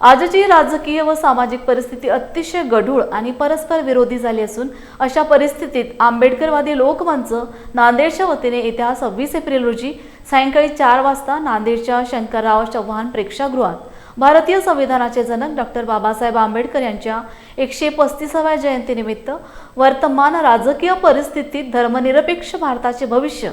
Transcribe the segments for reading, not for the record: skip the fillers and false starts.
आजची राजकीय व सामाजिक परिस्थिती अतिशय गढूळ आणि परस्पर विरोधी झाली असून अशा परिस्थितीत आंबेडकरवादी लोकमंच नांदेडच्या वतीने येत्या 26 एप्रिल रोजी सायंकाळी 4 वाजता नांदेडच्या शंकरराव चव्हाण प्रेक्षागृहात भारतीय संविधानाचे जनक डॉक्टर बाबासाहेब आंबेडकर यांच्या 135व्या जयंतीनिमित्त वर्तमान राजकीय परिस्थितीत धर्मनिरपेक्ष भारताचे भविष्य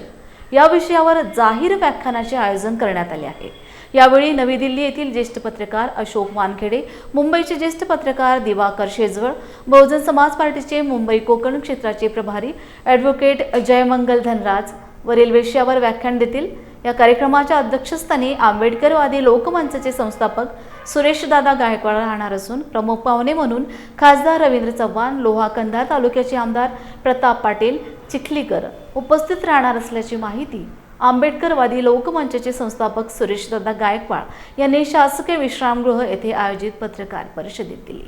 या विषयावर जाहीर व्याख्यानाचे आयोजन करण्यात आले आहे। यावेळी नवी दिल्ली येथील ज्येष्ठ पत्रकार अशोक वानखेडे, मुंबईचे ज्येष्ठ पत्रकार दिवाकर शेजवळ, बहुजन समाज पार्टीचे मुंबई कोकण क्षेत्राचे प्रभारी ॲडव्होकेट जयमंगल धनराज वरील विषयावर व्याख्यान देतील। या कार्यक्रमाच्या अध्यक्षस्थानी आंबेडकरवादी लोकमंचचे संस्थापक सुरेशदादा गायकवाड राहणार असून प्रमुख पाहुणे म्हणून खासदार रवींद्र चव्हाण, लोहा कंधार तालुक्याचे आमदार प्रताप पाटील चिखलीकर उपस्थित राहणार असल्याची माहिती आंबेडकरवादी लोकमंचचे संस्थापक सुरेशदादा गायकवाड यांनी शासकीय विश्रामगृह येथे आयोजित पत्रकार परिषदेत दिली।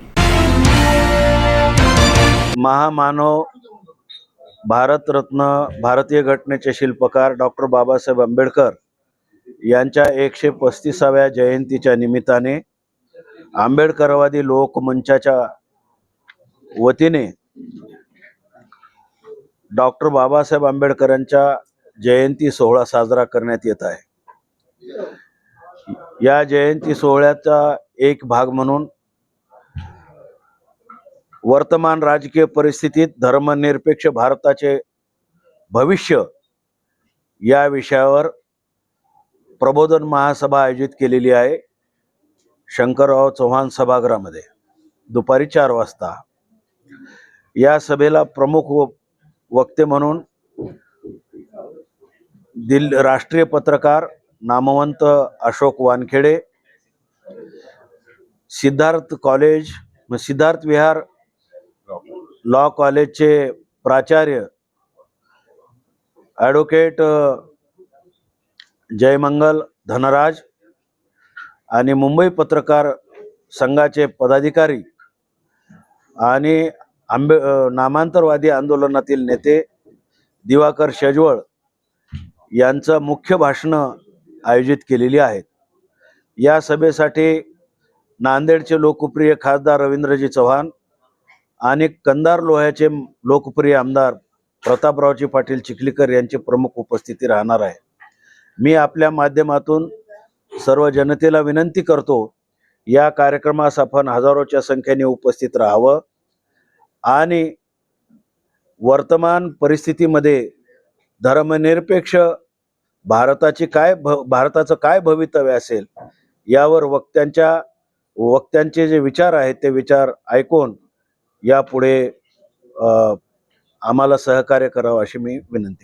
महामानव भारतरत्न भारतीय घटनेचे शिल्पकार डॉक्टर बाबासाहेब आंबेडकर यांच्या 135व्या जयंतीच्या निमित्ताने आंबेडकरवादी लोकमंचाच्या वतीने डॉक्टर बाबासाहेब आंबेडकरांच्या जयंती सोहळा साजरा करण्यात येत आहे। या जयंती सोहळ्याचा एक भाग म्हणून वर्तमान राजकीय परिस्थितीत धर्मनिरपेक्ष भारताचे भविष्य या विषयावर प्रबोधन महासभा आयोजित केलेली आहे शंकरराव चव्हाण सभागृहामध्ये दुपारी 4 वाजता। या सभेला प्रमुख वक्ते म्हणून राष्ट्रीय पत्रकार नामवंत अशोक वानखेडे, सिद्धार्थ विहार लॉ कॉलेजचे प्राचार्य ॲडव्होकेट जयमंगल धनराज आणि मुंबई पत्रकार संघाचे पदाधिकारी आणि नामांतरवादी आंदोलनातील नेते दिवाकर शेजवळ यांचं मुख्य भाषण आयोजित केलेली आहेत। या सभेसाठी नांदेडचे लोकप्रिय खासदार रवींद्रजी चव्हाण आणि कंधार लोह्याचे लोकप्रिय आमदार प्रतापरावजी पाटील चिखलीकर यांची प्रमुख उपस्थिती राहणार आहे। मी आपल्या माध्यमातून सर्व जनतेला विनंती करतो, या कार्यक्रमास आपण हजारोच्या संख्येने उपस्थित राहावं आणि वर्तमान परिस्थितीमध्ये धर्मनिरपेक्ष भारताचं काय भवितव्य असेल यावर वक्त्यांचे जे विचार आहेत ते विचार ऐकून यापुढे आम्हाला सहकार्य करावं अशी मी विनंती